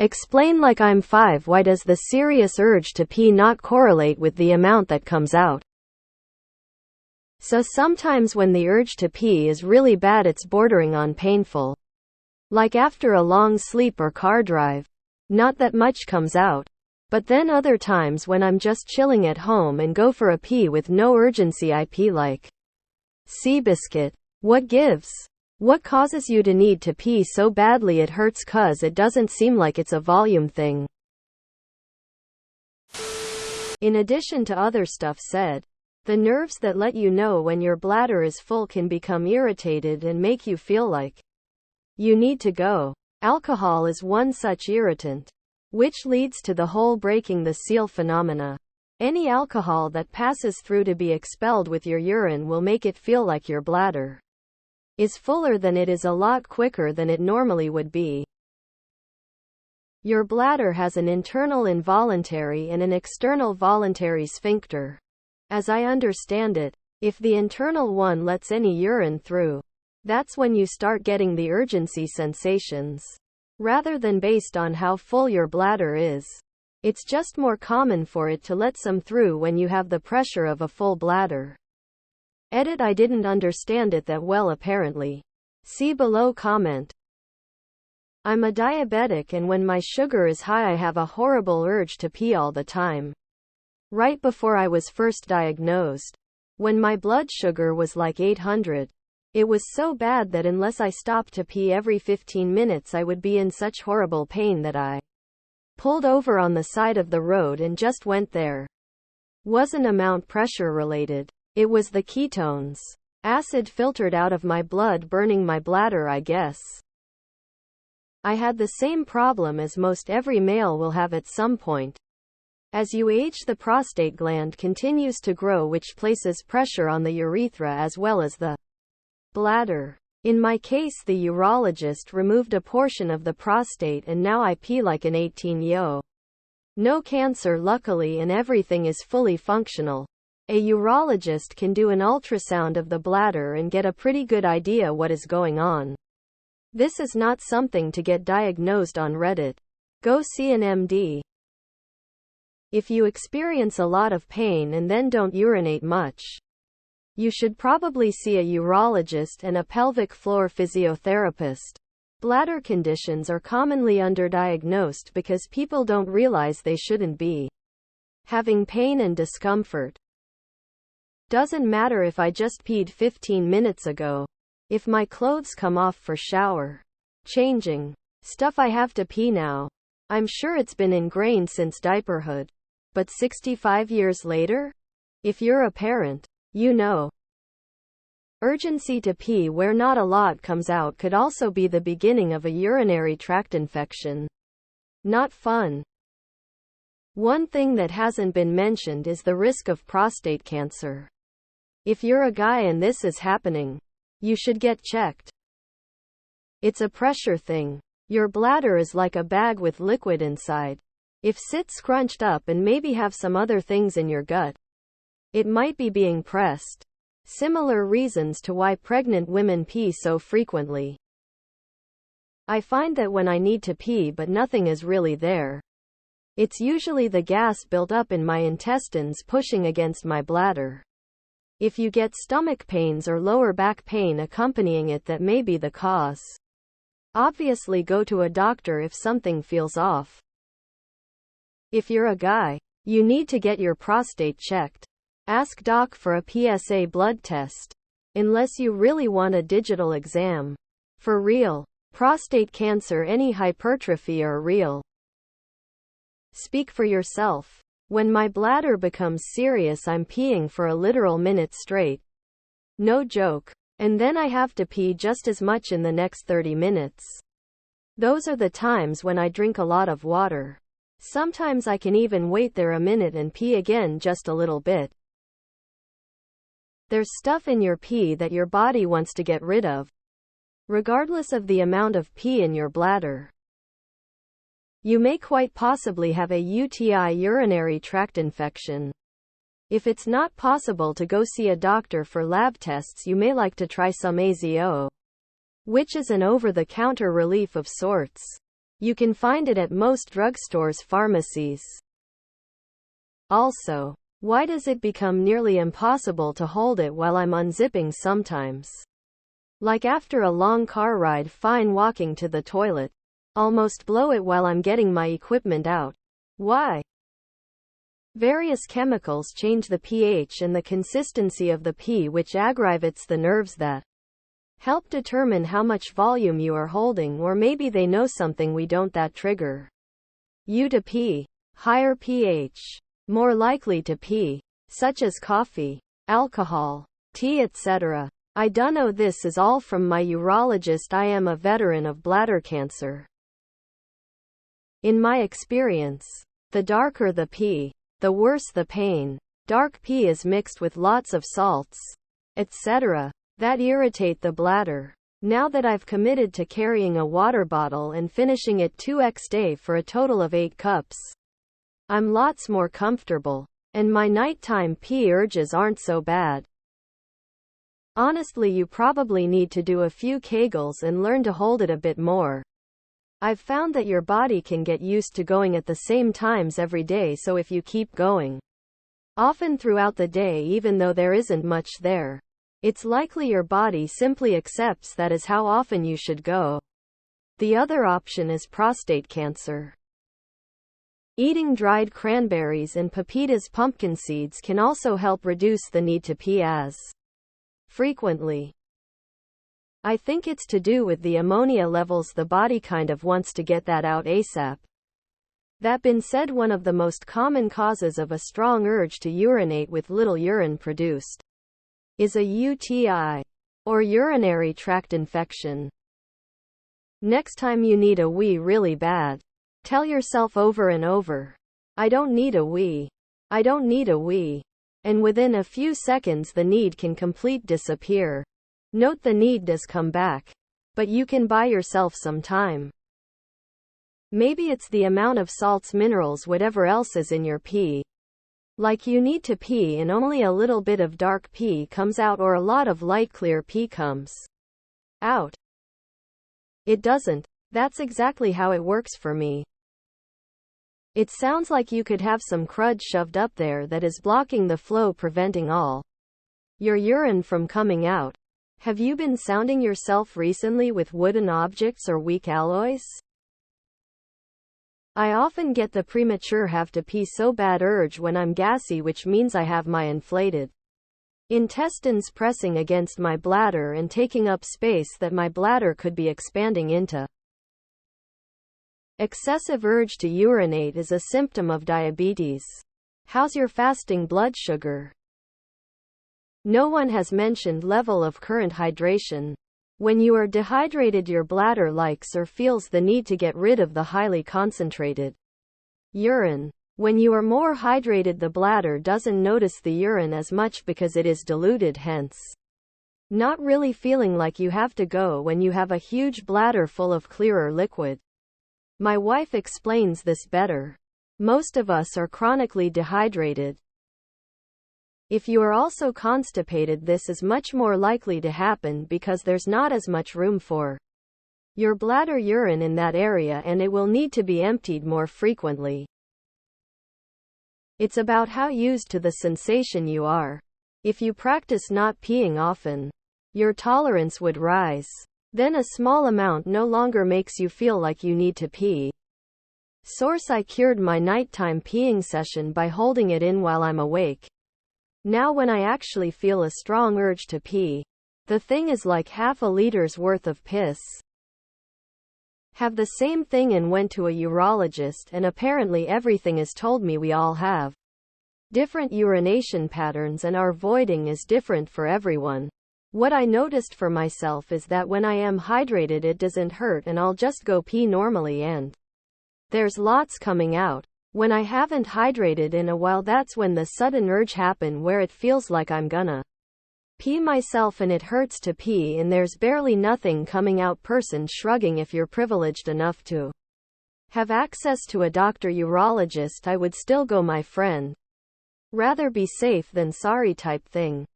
Explain like I'm 5. Why does the serious urge to pee not correlate with the amount that comes out? So sometimes when the urge to pee is really bad, it's bordering on painful. Like after a long sleep or car drive. Not that much comes out. But then other times when I'm just chilling at home and go for a pee with no urgency, I pee like Seabiscuit. What gives? What causes you to need to pee so badly it hurts? 'Cause it doesn't seem like it's a volume thing. In addition to other stuff said, the nerves that let you know when your bladder is full can become irritated and make you feel like you need to go. Alcohol is one such irritant, which leads to the whole breaking the seal phenomena. Any alcohol that passes through to be expelled with your urine will make it feel like your bladder is fuller than it is, a lot quicker than it normally would be. Your bladder has an internal involuntary and an external voluntary sphincter. As I understand it, if the internal one lets any urine through, that's when you start getting the urgency sensations. Rather than based on how full your bladder is. It's just more common for it to let some through when you have the pressure of a full bladder. Edit: I didn't understand it that well apparently. See below comment. I'm a diabetic, and when my sugar is high I have a horrible urge to pee all the time. Right before I was first diagnosed, when my blood sugar was like 800, it was so bad that unless I stopped to pee every 15 minutes I would be in such horrible pain that I pulled over on the side of the road and just went there. Wasn't amount pressure related. It was the ketones. Acid filtered out of my blood burning my bladder, I guess. I had the same problem as most every male will have at some point. As you age, the prostate gland continues to grow, which places pressure on the urethra as well as the bladder. In my case, the urologist removed a portion of the prostate and now I pee like an 18-year-old. No cancer luckily, and everything is fully functional. A urologist can do an ultrasound of the bladder and get a pretty good idea what is going on. This is not something to get diagnosed on Reddit. Go see an MD. If you experience a lot of pain and then don't urinate much, you should probably see a urologist and a pelvic floor physiotherapist. Bladder conditions are commonly underdiagnosed because people don't realize they shouldn't be having pain and discomfort. Doesn't matter if I just peed 15 minutes ago. If my clothes come off for shower changing stuff, I have to pee now. I'm sure it's been ingrained since diaperhood. But 65 years later? If you're a parent, you know. Urgency to pee where not a lot comes out could also be the beginning of a urinary tract infection. Not fun. One thing that hasn't been mentioned is the risk of prostate cancer. If you're a guy and this is happening, you should get checked. It's a pressure thing. Your bladder is like a bag with liquid inside. If sit scrunched up and maybe have some other things in your gut, it might be being pressed. Similar reasons to why pregnant women pee so frequently. I find that when I need to pee but nothing is really there, it's usually the gas built up in my intestines pushing against my bladder. If you get stomach pains or lower back pain accompanying it, that may be the cause. Obviously go to a doctor if something feels off. If you're a guy, you need to get your prostate checked. Ask doc for a PSA blood test. Unless you really want a digital exam. For real. Prostate cancer, any hypertrophy are real. Speak for yourself. When my bladder becomes serious, I'm peeing for a literal minute straight. No joke. And then I have to pee just as much in the next 30 minutes. Those are the times when I drink a lot of water. Sometimes I can even wait there a minute and pee again just a little bit. There's stuff in your pee that your body wants to get rid of, regardless of the amount of pee in your bladder. You may quite possibly have a UTI, urinary tract infection. If it's not possible to go see a doctor for lab tests, you may like to try some AZO, which is an over-the-counter relief of sorts. You can find it at most drugstores, pharmacies. Also, why does it become nearly impossible to hold it while I'm unzipping sometimes? Like after a long car ride, fine walking to the toilet. Almost blow it while I'm getting my equipment out. Why? Various chemicals change the pH and the consistency of the pee, which aggravates the nerves that help determine how much volume you are holding, or maybe they know something we don't that trigger you to pee. Higher pH. More likely to pee. Such as coffee, alcohol, tea, etc. I dunno, this is all from my urologist. I am a veteran of bladder cancer. In my experience, the darker the pee, the worse the pain. Dark pee is mixed with lots of salts, etc., that irritate the bladder. Now that I've committed to carrying a water bottle and finishing it 2x day for a total of 8 cups, I'm lots more comfortable, and my nighttime pee urges aren't so bad. Honestly, you probably need to do a few Kegels and learn to hold it a bit more. I've found that your body can get used to going at the same times every day, so if you keep going often throughout the day, even though there isn't much there, it's likely your body simply accepts that is how often you should go. The other option is prostate cancer. Eating dried cranberries and pepitas, pumpkin seeds, can also help reduce the need to pee as frequently. I think it's to do with the ammonia levels. The body kind of wants to get that out ASAP. That being said, one of the most common causes of a strong urge to urinate with little urine produced is a UTI, or urinary tract infection. Next time you need a wee really bad, tell yourself over and over, I don't need a wee. I don't need a wee. And within a few seconds the need can completely disappear. Note, the need does come back, but you can buy yourself some time. Maybe it's the amount of salts, minerals, whatever else is in your pee. Like you need to pee and only a little bit of dark pee comes out, or a lot of light clear pee comes out. It doesn't. That's exactly how it works for me. It sounds like you could have some crud shoved up there that is blocking the flow, preventing all your urine from coming out. Have you been sounding yourself recently with wooden objects or weak alloys? I often get the premature have to pee so bad urge when I'm gassy, which means I have my inflated intestines pressing against my bladder and taking up space that my bladder could be expanding into. Excessive urge to urinate is a symptom of diabetes. How's your fasting blood sugar? No one has mentioned level of current hydration. When you are dehydrated, your bladder likes or feels the need to get rid of the highly concentrated urine. When you are more hydrated, the bladder doesn't notice the urine as much because it is diluted, hence not really feeling like you have to go when you have a huge bladder full of clearer liquid. My wife explains this better. Most of us are chronically dehydrated. If you are also constipated, this is much more likely to happen because there's not as much room for your bladder urine in that area, and it will need to be emptied more frequently. It's about how used to the sensation you are. If you practice not peeing often, your tolerance would rise. Then a small amount no longer makes you feel like you need to pee. Source: I cured my nighttime peeing session by holding it in while I'm awake. Now when I actually feel a strong urge to pee, the thing is like half a liter's worth of piss. Have the same thing and went to a urologist, and apparently everything is told me we all have different urination patterns and our voiding is different for everyone. What I noticed for myself is that when I am hydrated it doesn't hurt and I'll just go pee normally and there's lots coming out. When I haven't hydrated in a while, that's when the sudden urge happen where it feels like I'm gonna pee myself and it hurts to pee and there's barely nothing coming out. Person shrugging: if you're privileged enough to have access to a doctor urologist, I would still go, my friend. Rather be safe than sorry type thing.